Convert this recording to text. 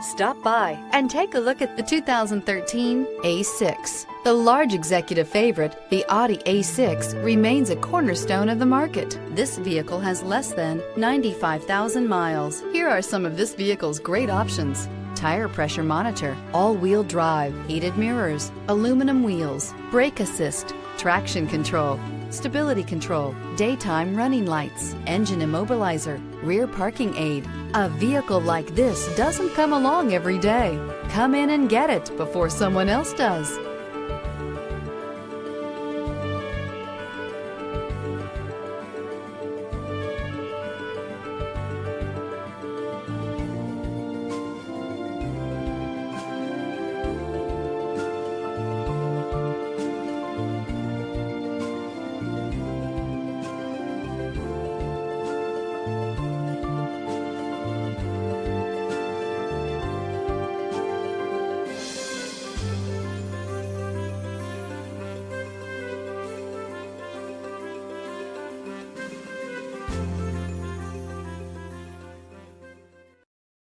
Stop by and take a look at the 2013 A6. The large executive favorite, the Audi A6, remains a cornerstone of the market. This vehicle has less than 95,000 miles. Here are some of this vehicle's great options: tire pressure monitor, all-wheel drive, heated mirrors, aluminum wheels, brake assist, traction control, stability control, daytime running lights, engine immobilizer, rear parking aid. A vehicle like this doesn't come along every day. Come in and get it before someone else does.